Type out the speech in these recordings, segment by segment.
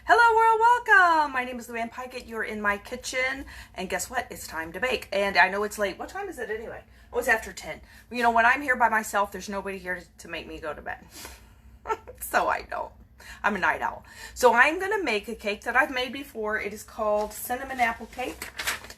Hello world, welcome! My name is Luann Pikett. You're in my kitchen, and guess what? It's time to bake. And I know it's late. What time is it anyway? Oh, it's after 10. You know, when I'm here by myself, there's nobody here to make me go to bed. So I don't. I'm a night owl. So I'm going to make a cake that I've made before. It is called cinnamon apple cake.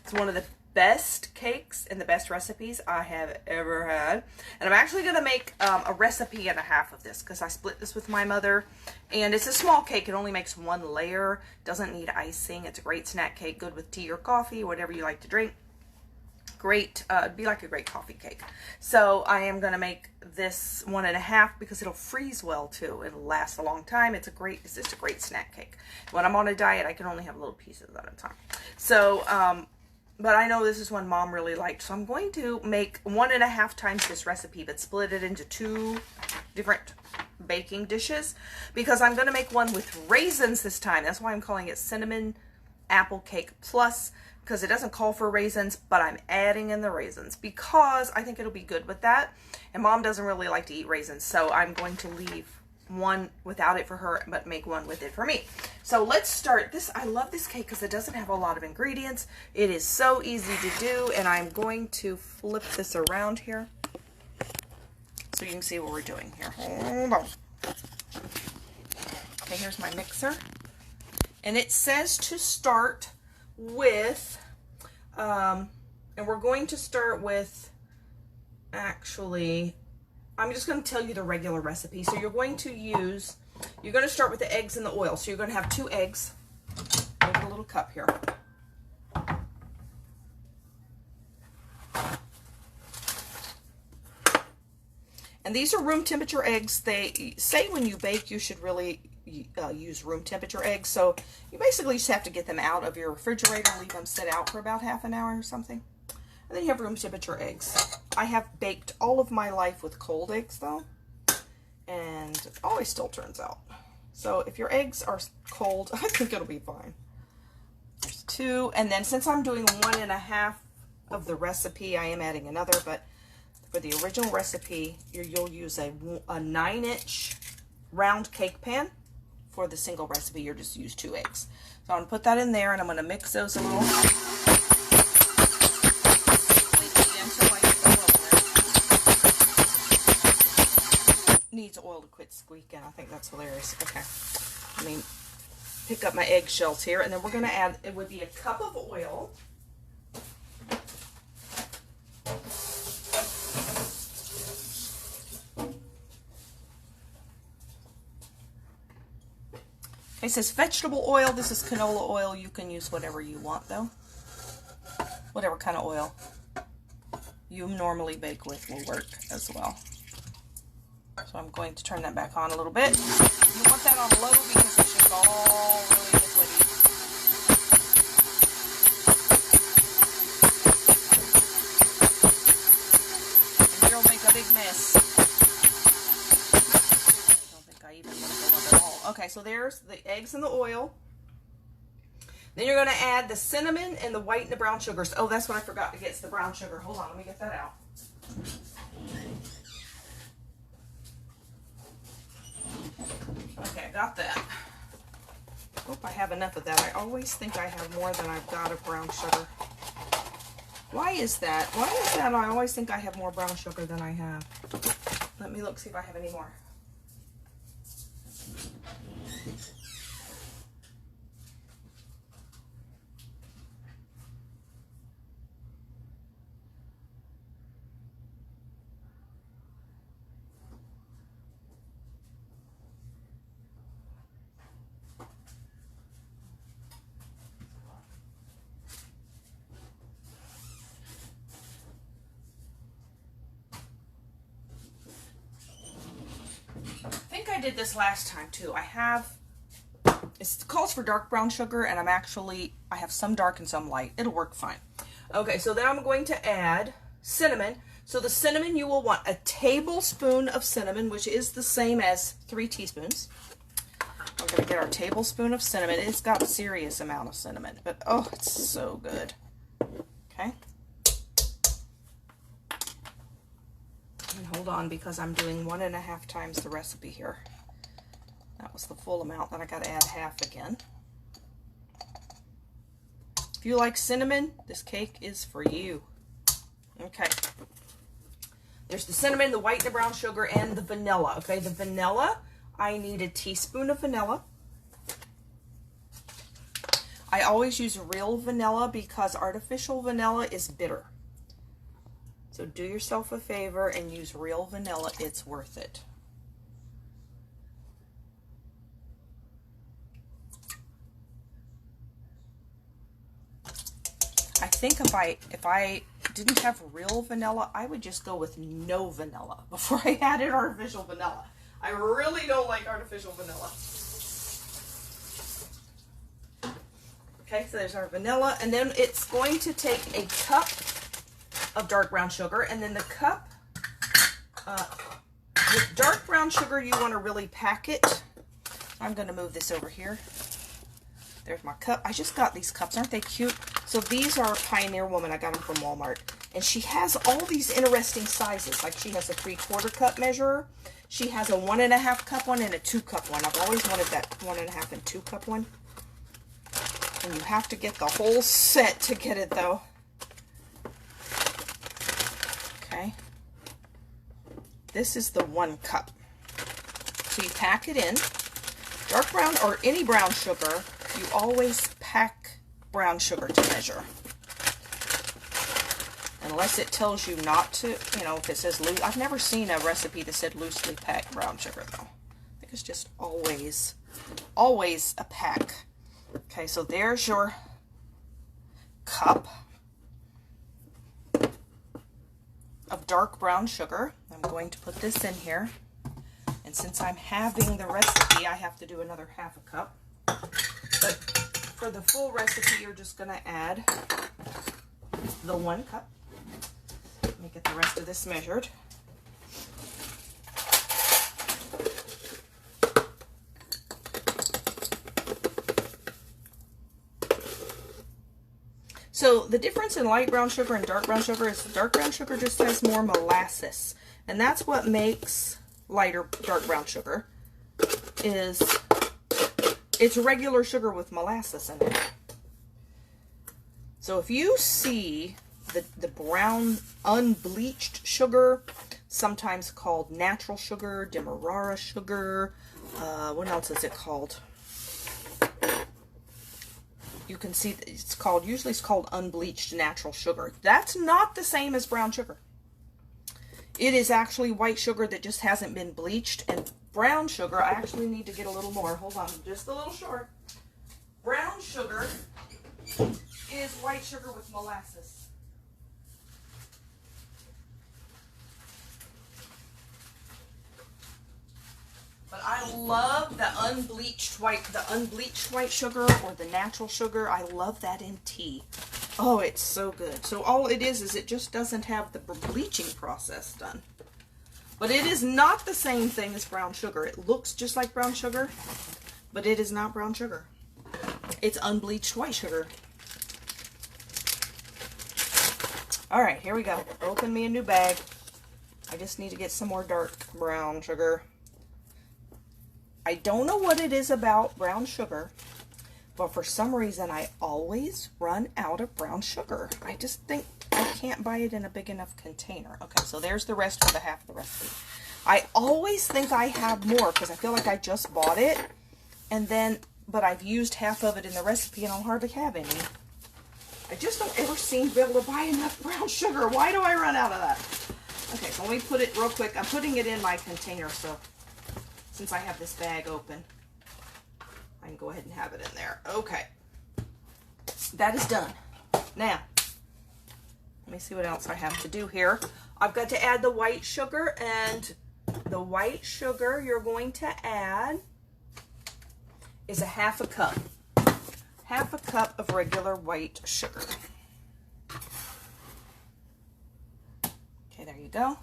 It's one of the best cakes and the best recipes I have ever had. And I'm actually going to make a recipe and a half of this because I split this with my mother. And it's a small cake. It only makes one layer. Doesn't need icing. It's a great snack cake. Good with tea or coffee, whatever you like to drink. Great, it'd be like a great coffee cake. So I am going to make this 1.5 because it'll freeze well too. It'll last a long time. It's just a great snack cake. When I'm on a diet, I can only have little pieces at a time. So, but I know this is one Mom really liked. So I'm going to make 1.5 times this recipe, but split it into 2 different baking dishes because I'm going to make one with raisins this time. That's why I'm calling it Cinnamon Apple Cake Plus, because it doesn't call for raisins, but I'm adding in the raisins because I think it'll be good with that. And Mom doesn't really like to eat raisins, so I'm going to leave one without it for her, but make one with it for me. So let's start this. I love this cake because it doesn't have a lot of ingredients. It is so easy to do, and I'm going to flip this around here so you can see what we're doing here. Hold on. Okay, here's my mixer. And it says to start with, and we're going to start with, actually, I'm just going to tell you the regular recipe. So you're going to start with the eggs and the oil. So you're going to have 2 eggs. Make a little cup here. And these are room temperature eggs. They say when you bake, you should really use room temperature eggs. So you basically just have to get them out of your refrigerator and leave them sit out for about half an hour or something. And then you have room temperature eggs. I have baked all of my life with cold eggs though, and it always still turns out. So if your eggs are cold, I think it'll be fine. There's 2, and then since I'm doing 1.5 of the recipe, I am adding another, but for the original recipe, you'll use a 9-inch round cake pan. For the single recipe, you'll just use 2 eggs. So I'm going to put that in there, and I'm going to mix those a little. Needs oil to quit squeaking. I think that's hilarious. Okay. Let me pick up my eggshells here, and then we're going to add, it would be a cup of oil. It says vegetable oil. This is canola oil. You can use whatever you want though. Whatever kind of oil you normally bake with will work as well. So I'm going to turn that back on a little bit. You want that on low because it's just all really liquidy. And you'll make a big mess. Okay, so there's the eggs and the oil. Then you're going to add the cinnamon and the white and the brown sugars. Oh, that's what I forgot to get. It's the brown sugar. Hold on, let me get that out. Okay, got that. Hope I have enough of that. I always think I have more than I've got of brown sugar. Why is that? Why is that I always think I have more brown sugar than I have? Let me look, see if I have any more. I did this last time too. It calls for dark brown sugar, and I have some dark and some light. It'll work fine. Okay, so then I'm going to add cinnamon. So the cinnamon, you will want a tablespoon of cinnamon, which is the same as 3 teaspoons. We're going to get our tablespoon of cinnamon. It's got a serious amount of cinnamon, but oh, it's so good. Okay. And hold on, because I'm doing 1.5 times the recipe here. That was the full amount, then I got to add half again. If you like cinnamon, this cake is for you. Okay. There's the cinnamon, the white, the brown sugar, and the vanilla. Okay, the vanilla, I need a teaspoon of vanilla. I always use real vanilla because artificial vanilla is bitter. So do yourself a favor and use real vanilla. It's worth it. I think if I didn't have real vanilla, I would just go with no vanilla before I added artificial vanilla. I really don't like artificial vanilla. Okay, so there's our vanilla, and then it's going to take a cup of dark brown sugar, and then the cup, with dark brown sugar, you want to really pack it. I'm going to move this over here. There's my cup. I just got these cups. Aren't they cute? So these are Pioneer Woman. I got them from Walmart. And she has all these interesting sizes. Like she has a 3/4 cup measurer. She has a 1.5 cup one and a 2 cup one. I've always wanted that 1.5 and 2 cup one. And you have to get the whole set to get it though. Okay. This is the 1 cup. So you pack it in. Dark brown or any brown sugar, you always pack brown sugar to measure. Unless it tells you not to, you know, if it says loose. I've never seen a recipe that said loosely packed brown sugar though. I think it's just always a pack. Okay, so there's your cup of dark brown sugar. I'm going to put this in here. And since I'm having the recipe, I have to do another 1/2 cup. But for the full recipe, you're just going to add the 1 cup. Let me get the rest of this measured. So the difference in light brown sugar and dark brown sugar is dark brown sugar just has more molasses. And that's what makes lighter dark brown sugar, is it's regular sugar with molasses in it. So if you see the brown unbleached sugar, sometimes called natural sugar, demerara sugar, what else is it called? You can see it's called, usually it's called unbleached natural sugar. That's not the same as brown sugar. It is actually white sugar that just hasn't been bleached. And brown sugar, I actually need to get a little more. Hold on, just a little short. Brown sugar is white sugar with molasses. But I love the unbleached white sugar or the natural sugar. I love that in tea. Oh, it's so good. So all it is it just doesn't have the bleaching process done. But it is not the same thing as brown sugar. It looks just like brown sugar, but it is not brown sugar. It's unbleached white sugar. All right, here we go. Open me a new bag. I just need to get some more dark brown sugar. I don't know what it is about brown sugar, but for some reason I always run out of brown sugar. I just think I can't buy it in a big enough container. Okay, so there's the rest for the half of the recipe. I always think I have more because I feel like I just bought it, and then, but I've used half of it in the recipe and I'll hardly have any. I just don't ever seem to be able to buy enough brown sugar. Why do I run out of that? Okay, so let me put it real quick. I'm putting it in my container, so since I have this bag open, I can go ahead and have it in there. Okay. That is done. Now, let me see what else I have to do here. I've got to add the white sugar, and the white sugar you're going to add is a 1/2 cup. 1/2 cup of regular white sugar. Okay, there you go.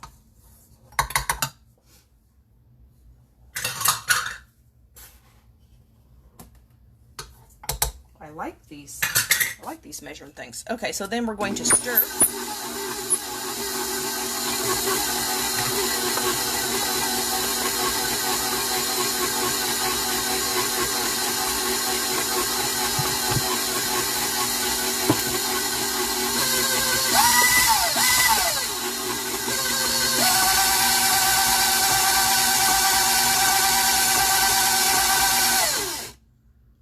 I like these measuring things. Okay, so then we're going to stir.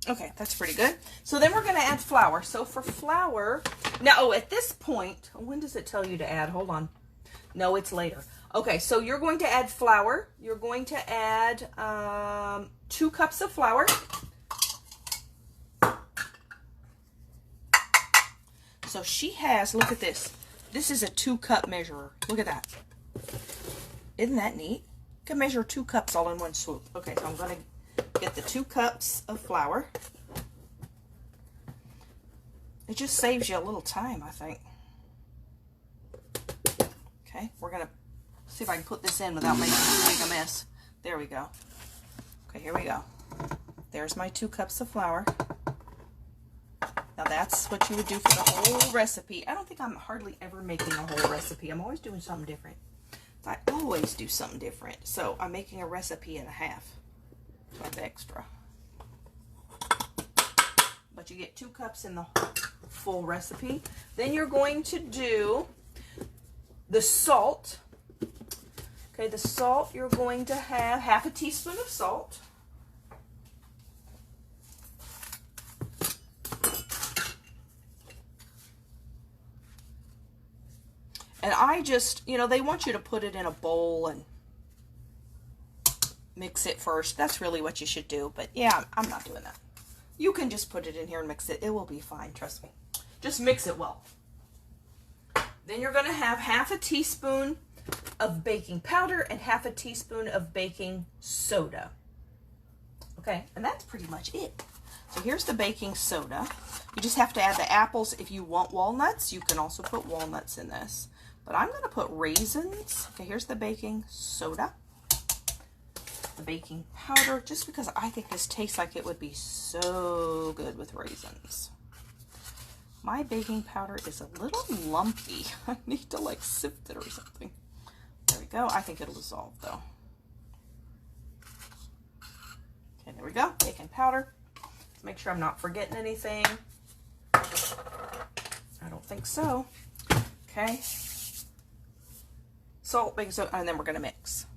Okay, that's pretty good. So then we're going to add flour. So for flour, now at this point, when does it tell you to add? Hold on. No, it's later. Okay, so you're going to add flour. You're going to add 2 cups of flour. So she has, look at this. This is a 2-cup measurer. Look at that. Isn't that neat? You can measure 2 cups all in one swoop. Okay, so I'm going to get the 2 cups of flour. It just saves you a little time, I think. Okay, we're going to see if I can put this in without making a mess. There we go. Okay, here we go. There's my 2 cups of flour. Now that's what you would do for the whole recipe. I don't think I'm hardly ever making a whole recipe. I'm always doing something different. I always do something different. So I'm making a recipe and a half. So that's extra. But you get 2 cups in the full recipe. Then you're going to do the salt. Okay, the salt, you're going to have half a teaspoon of salt. And I just, you know, they want you to put it in a bowl and mix it first. That's really what you should do. But yeah, I'm not doing that. You can just put it in here and mix it. It will be fine, trust me. Just mix it well. Then you're going to have half a teaspoon of baking powder and half a teaspoon of baking soda. Okay, and that's pretty much it. So here's the baking soda. You just have to add the apples. If you want walnuts, you can also put walnuts in this. But I'm going to put raisins. Okay, here's the baking soda. The baking powder, just because I think this tastes like it would be so good with raisins. My baking powder is a little lumpy. I need to like sift it or something. There we go. I think it'll dissolve though. Okay, there we go. Baking powder. Let's make sure I'm not forgetting anything. I don't think so. Okay. Salt, baking soda, and then we're going to mix.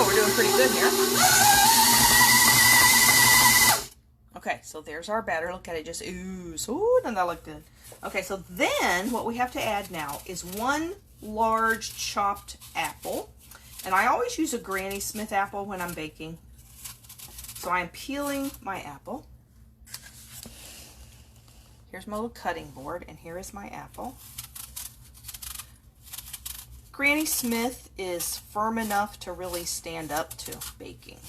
Oh, we're doing pretty good here. Okay, so there's our batter. Look at it, just ooze. Ooh, doesn't that look good? Okay, so then what we have to add now is 1 large chopped apple. And I always use a Granny Smith apple when I'm baking. So I'm peeling my apple. Here's my little cutting board, and here is my apple. Granny Smith is firm enough to really stand up to baking.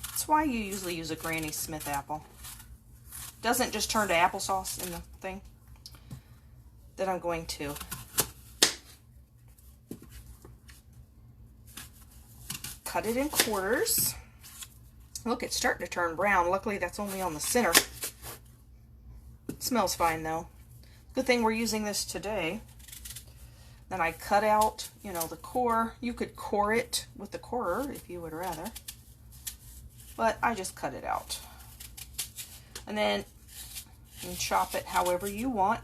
That's why you usually use a Granny Smith apple. Doesn't just turn to applesauce in the thing. Then I'm going to cut it in quarters. Look, it's starting to turn brown. Luckily, that's only on the center. It smells fine, though. Good thing we're using this today. Then I cut out, you know, the core. You could core it with the corer if you would rather. But I just cut it out. And then you can chop it however you want.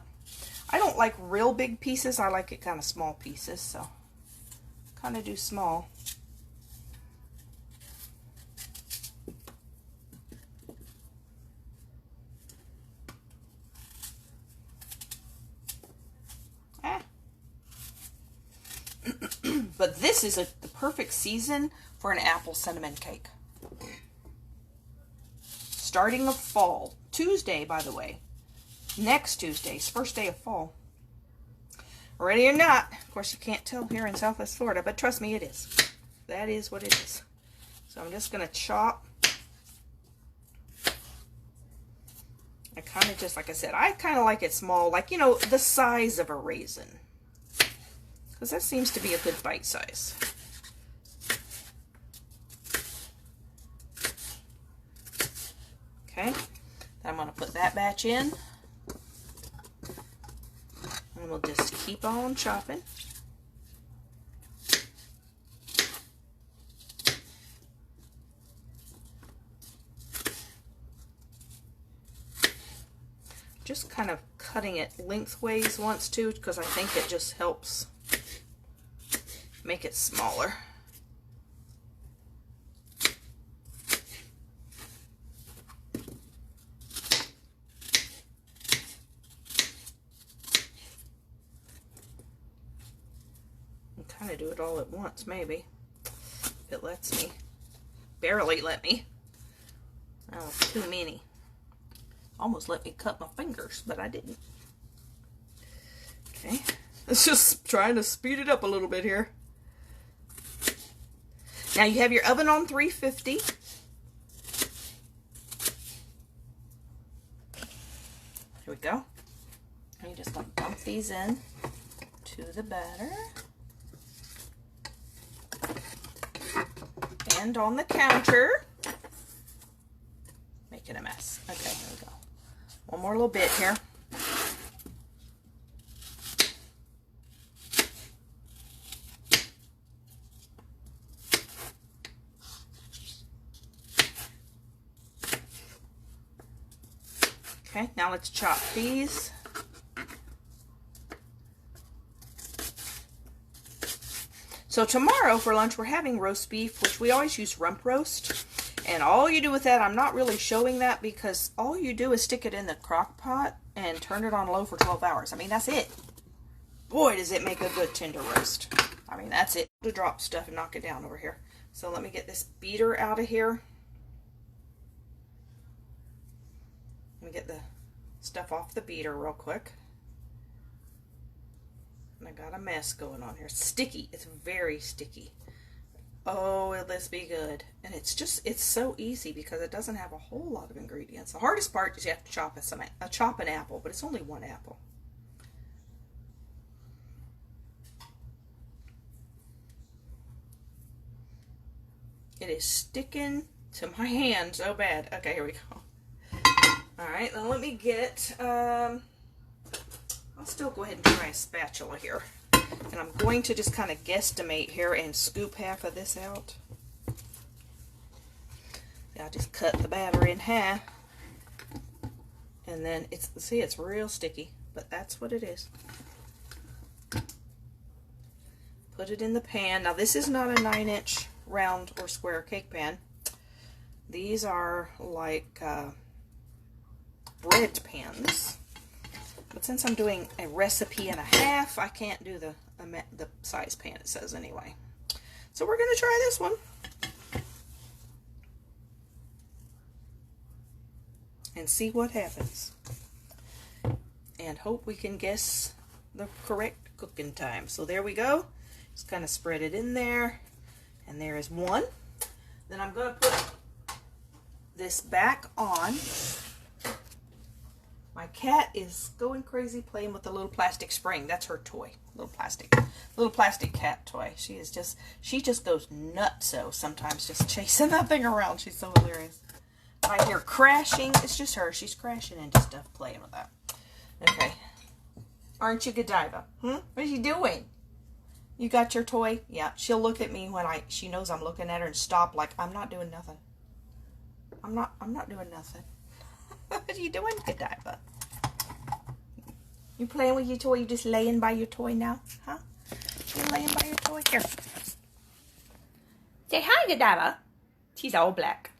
I don't like real big pieces. I like it kind of small pieces. So kind of do small. But this is the perfect season for an apple cinnamon cake. Starting of fall. Tuesday, by the way. Next Tuesday's first day of fall. Ready or not. Of course, you can't tell here in Southwest Florida, but trust me, it is. That is what it is. So I'm just going to chop. I kind of just, like I said, I kind of like it small, like, you know, the size of a raisin. Because that seems to be a good bite size. Okay, I'm going to put that batch in. And we'll just keep on chopping. Just kind of cutting it lengthways once too, because I think it just helps make it smaller. And kind of do it all at once, maybe, if it lets me. Barely let me. Oh, too many. Almost let me cut my fingers, but I didn't. Okay, it's just trying to speed it up a little bit here. Now you have your oven on 350. Here we go. And you just want to dump these in to the batter. And on the counter. Making a mess. Okay, here we go. One more little bit here. Okay, now let's chop these. So tomorrow for lunch we're having roast beef, which we always use rump roast. And all you do with that, I'm not really showing that because all you do is stick it in the crock pot and turn it on low for 12 hours. I mean, that's it. Boy, does it make a good tender roast. I mean, that's it. To drop stuff and knock it down over here. So let me get this beater out of here. Let me get the stuff off the beater real quick. And I got a mess going on here. Sticky. It's very sticky. Oh, will this be good? And it's so easy because it doesn't have a whole lot of ingredients. The hardest part is you have to chop an apple, but it's only one apple. It is sticking to my hand so bad. Okay, here we go. All right, now let me get, I'll still go ahead and try a spatula here. And I'm going to just kind of guesstimate here and scoop half of this out. I'll just cut the batter in half. And then see, it's real sticky, but that's what it is. Put it in the pan. Now this is not a 9-inch round or square cake pan. These are like bread pans. But since I'm doing a recipe and a half, I can't do the size pan it says anyway. So we're going to try this one. And see what happens. And hope we can guess the correct cooking time. So there we go. Just kind of spread it in there. And there is one. Then I'm going to put this back on. My cat is going crazy playing with the little plastic spring. That's her toy. Little plastic cat toy. She just goes nutso sometimes, just chasing that thing around. She's so hilarious. I hear crashing. It's just her. She's crashing into stuff, playing with that. Okay. Aren't you Godiva? What are you doing? You got your toy? Yeah. She'll look at me when she knows I'm looking at her and stop like, I'm not doing nothing. I'm not doing nothing. What are you doing, Godiva? You playing with your toy? You just laying by your toy now? Huh? You laying by your toy? Here. Say hi, Godiva. She's all black.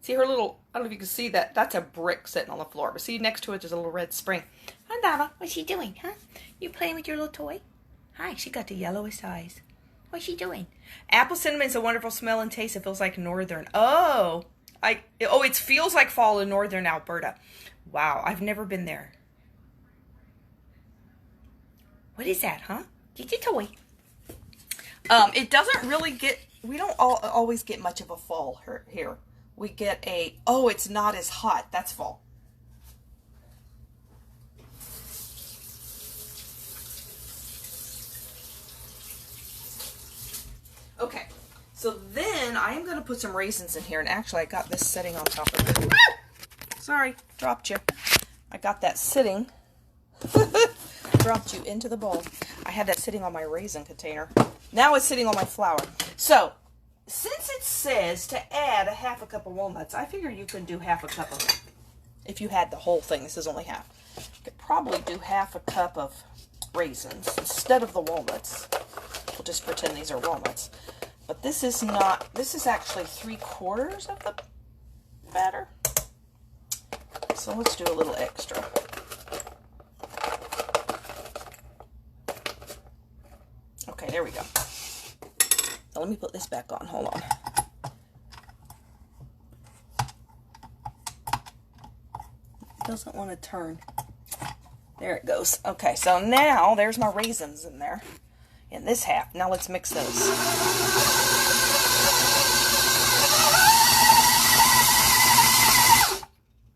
See her little, I don't know if you can see that. That's a brick sitting on the floor. But see next to it, there's a little red spring. Hi, Godiva. What's she doing, huh? You playing with your little toy? Hi, she got the yellowest eyes. What's she doing? Apple cinnamon is a wonderful smell and taste. It feels like northern. Oh, it feels like fall in northern Alberta. Wow, I've never been there. What is that, huh? Get your toy. It doesn't really we don't always get much of a fall here. We get it's not as hot. That's fall. Okay, so then I am going to put some raisins in here. And actually, I got this sitting on top of it. Sorry, dropped you. I got that sitting Dropped you into the bowl. I had that sitting on my raisin container. Now it's sitting on my flour. So, since it says to add a half a cup of walnuts, I figure you can do half a cup of it. If you had the whole thing, this is only half. You could probably do half a cup of raisins instead of the walnuts. We'll just pretend these are walnuts. But this is not, this is actually 3/4 of the batter. So let's do a little extra. Okay, there we go. Now let me put this back on. Hold on. It doesn't want to turn. There it goes. Okay, so now there's my raisins in there. In this half. Now let's mix those.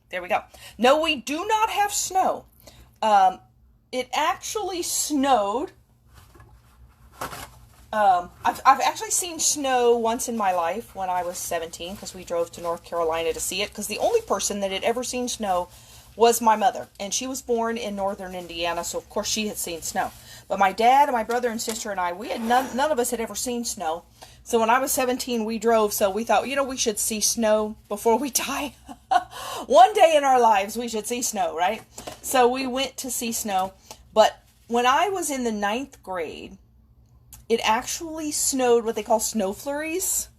There we go. No, we do not have snow. It actually snowed. I've actually seen snow once in my life when I was 17 because we drove to North Carolina to see it, because the only person that had ever seen snow was my mother, and she was born in northern Indiana, so of course she had seen snow. But my dad and my brother and sister and I, we had none of us had ever seen snow. So when I was 17, we drove, so we thought, you know, we should see snow before we die. One day in our lives, we should see snow, right? So we went to see snow. But when I was in the 9th grade, it actually snowed what they call snow flurries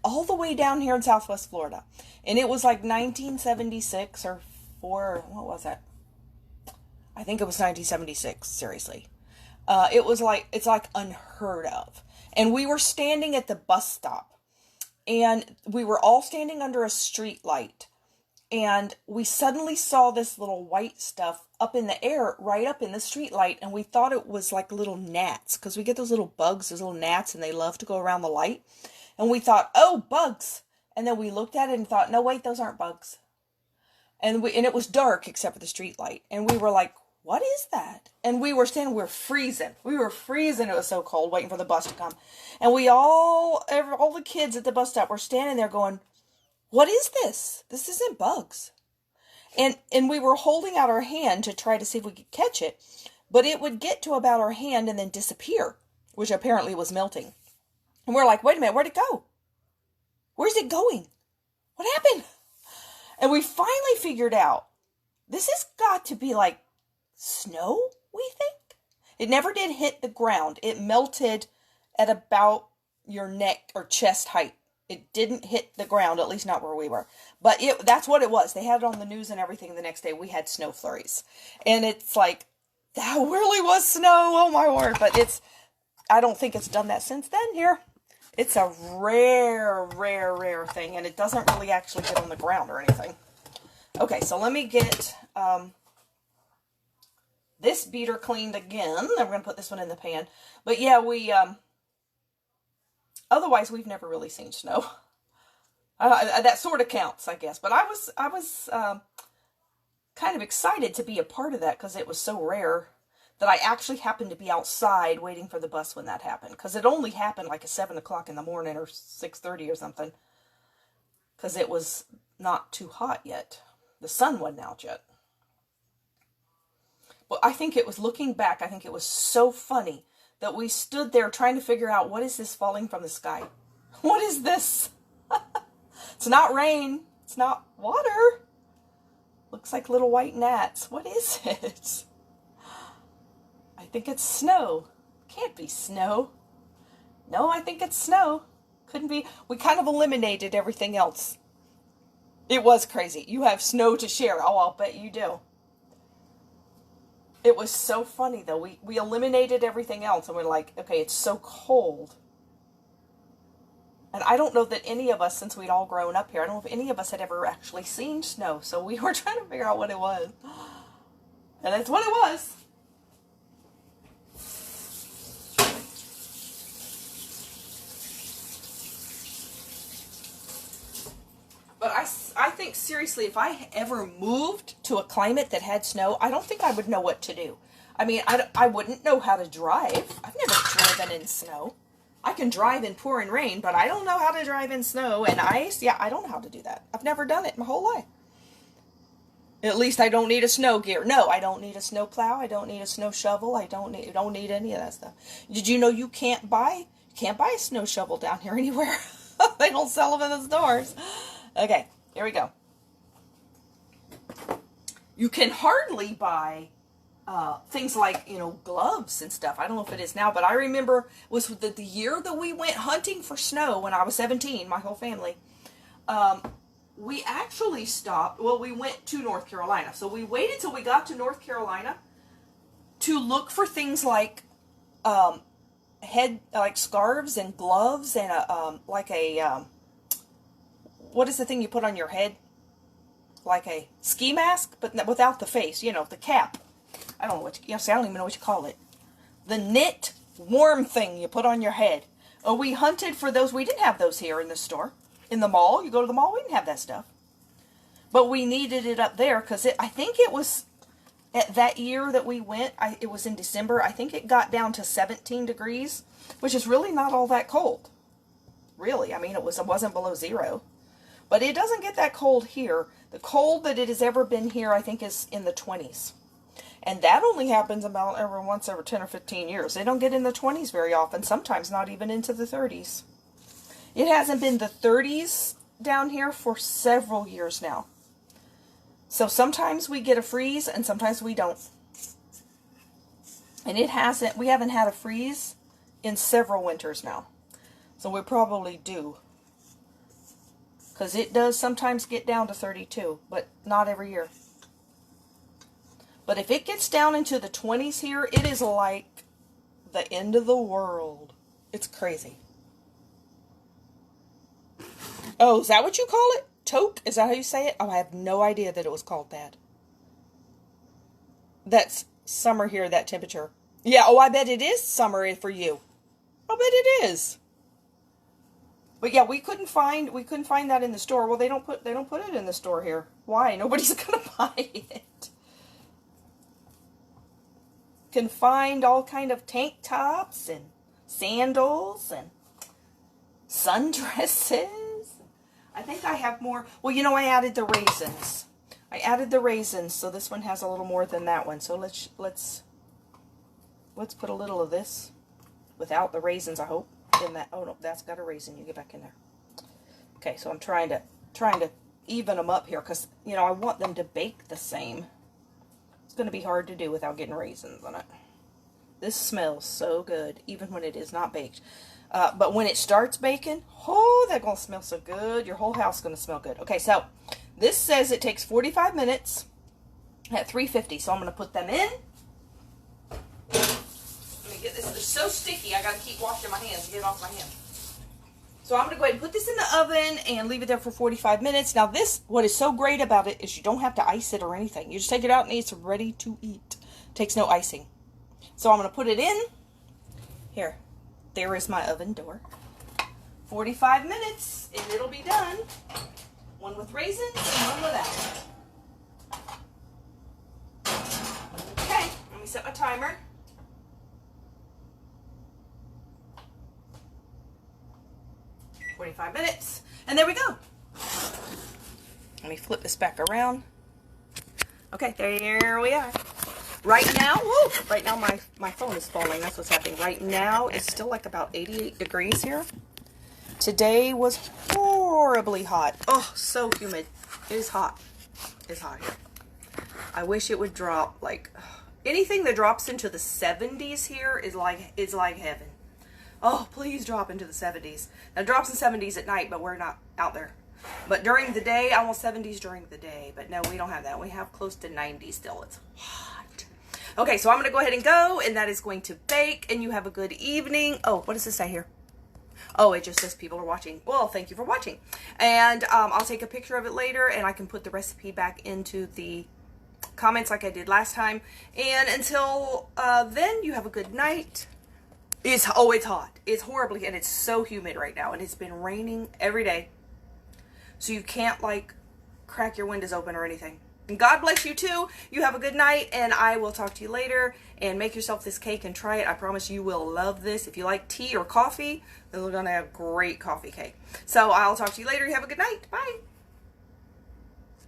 all the way down here in Southwest Florida. And it was like 1976 or what was that? I think it was 1976, seriously. It's like unheard of. And we were standing at the bus stop, and we were all standing under a street light, and we suddenly saw this little white stuff up in the air, right up in the street light, and we thought it was like little gnats, because we get those little bugs, those little gnats, and they love to go around the light. And we thought, oh, bugs. And then we looked at it and thought, no, wait, those aren't bugs. And it was dark except for the street light. And we were like, what is that? And we were freezing. We were freezing. It was so cold, waiting for the bus to come. And we all the kids at the bus stop were standing there going, what is this? This isn't bugs. And we were holding out our hand to try to see if we could catch it. But it would get to about our hand and then disappear, which apparently was melting. And we're like, wait a minute, where'd it go? Where's it going? What happened? And we finally figured out, this has got to be like snow, we think. It never did hit the ground. It melted at about your neck or chest height. It didn't hit the ground, at least not where we were. But that's what it was. They had it on the news and everything the next day. We had snow flurries. And it's like, that really was snow. Oh my word. But I don't think it's done that since then here. It's a rare, rare, rare thing. And it doesn't really actually get on the ground or anything. Okay, so let me get this beater cleaned again. Then we're going to put this one in the pan. But yeah, otherwise we've never really seen snow. That sort of counts, I guess. But I was kind of excited to be a part of that because it was so rare that I actually happened to be outside waiting for the bus when that happened. Because it only happened like at 7 o'clock in the morning or 6:30 or something. Because it was not too hot yet. The sun wasn't out yet. But I think it was, looking back, I think it was so funny that we stood there trying to figure out, what is this falling from the sky? What is this? It's not rain. It's not water. Looks like little white gnats. What is it? I think it's snow. Can't be snow. No, I think it's snow. Couldn't be. We kind of eliminated everything else. It was crazy. You have snow to share. Oh, I'll bet you do. It was so funny, though. We eliminated everything else, and we're like, okay, it's so cold. And I don't know that any of us, since we'd all grown up here, I don't know if any of us had ever actually seen snow. So we were trying to figure out what it was. And that's what it was. But I think, seriously, if I ever moved to a climate that had snow, I don't think I would know what to do. I mean, I wouldn't know how to drive. I've never driven in snow. I can drive in pouring rain, but I don't know how to drive in snow and ice. Yeah, I don't know how to do that. I've never done it my whole life. At least I don't need a snow gear. No, I don't need a snow plow. I don't need a snow shovel. I don't need any of that stuff. Did you know you can't buy a snow shovel down here anywhere? They don't sell them in the stores. Okay, here we go. You can hardly buy things like, gloves and stuff. I don't know if it is now, but I remember it was the year that we went hunting for snow when I was 17, my whole family. We actually stopped, we went to North Carolina. So we waited till we got to North Carolina to look for things like like scarves and gloves and what is the thing you put on your head? Like a ski mask, but without the face, the cap. I don't know I don't even know what you call it. The knit warm thing you put on your head. Oh, we hunted for those. We didn't have those here in the store. In the mall, you go to the mall, we didn't have that stuff. But we needed it up there because I think it was at that year that we went, it was in December. I think it got down to 17 degrees, which is really not all that cold. Really, I mean, it wasn't below zero. But it doesn't get that cold here. The cold that it has ever been here, I think, is in the 20s. And that only happens about once every 10 or 15 years. They don't get in the 20s very often, sometimes not even into the 30s. It hasn't been the 30s down here for several years now. So sometimes we get a freeze and sometimes we don't. And we haven't had a freeze in several winters now. So we probably do. Because it does sometimes get down to 32, but not every year. But if it gets down into the 20s here, it is like the end of the world. It's crazy. Oh, is that what you call it? Toke? Is that how you say it? Oh, I have no idea that it was called that. That's summer here, that temperature. Yeah, I bet it is summer for you. I bet it is. But yeah, we couldn't find that in the store. Well, they don't put it in the store here. Why? Nobody's gonna buy it. Can find all kind of tank tops and sandals and sundresses. I think I have more. Well, I added the raisins. So this one has a little more than that one. So let's put a little of this without the raisins, I hope. In that. Oh no, that's got a raisin. You get back in there. Okay, so I'm trying to even them up here because I want them to bake the same. It's going to be hard to do without getting raisins in it. This smells so good, even when it is not baked. But when it starts baking, that's going to smell so good. Your whole house is going to smell good. Okay, so this says it takes 45 minutes at 350. So I'm going to put them in. Let me get this. They're so sticky, I got to keep washing my hands to get it off my hands. So I'm going to go ahead and put this in the oven and leave it there for 45 minutes. Now what is so great about it is you don't have to ice it or anything. You just take it out and it's ready to eat. It takes no icing. So I'm going to put it in. Here. There is my oven door. 45 minutes and it'll be done. One with raisins and one without. Okay, let me set my timer. "45 minutes. And there we go. Let me flip this back around. Okay, there we are. Right now, my phone is falling. That's what's happening. Right now, it's still like about 88 degrees here. Today was horribly hot. Oh, so humid. It is hot. It's hot here. I wish it would drop. Like, anything that drops into the 70s here is like heaven. Oh, please drop into the 70s. Now, it drops in 70s at night, but we're not out there. But during the day, I want 70s during the day. But no, we don't have that. We have close to 90 still. It's hot. Okay, so I'm going to go ahead and go, and that is going to bake, and you have a good evening. Oh, what does this say here? Oh, it just says people are watching. Well, thank you for watching. And I'll take a picture of it later, and I can put the recipe back into the comments like I did last time. And until then, you have a good night. It's hot. It's horribly, and it's so humid right now, and it's been raining every day. So you can't, like, crack your windows open or anything. And God bless you, too. You have a good night, and I will talk to you later. And make yourself this cake and try it. I promise you will love this. If you like tea or coffee, then we're going to have great coffee cake. So I'll talk to you later. You have a good night. Bye.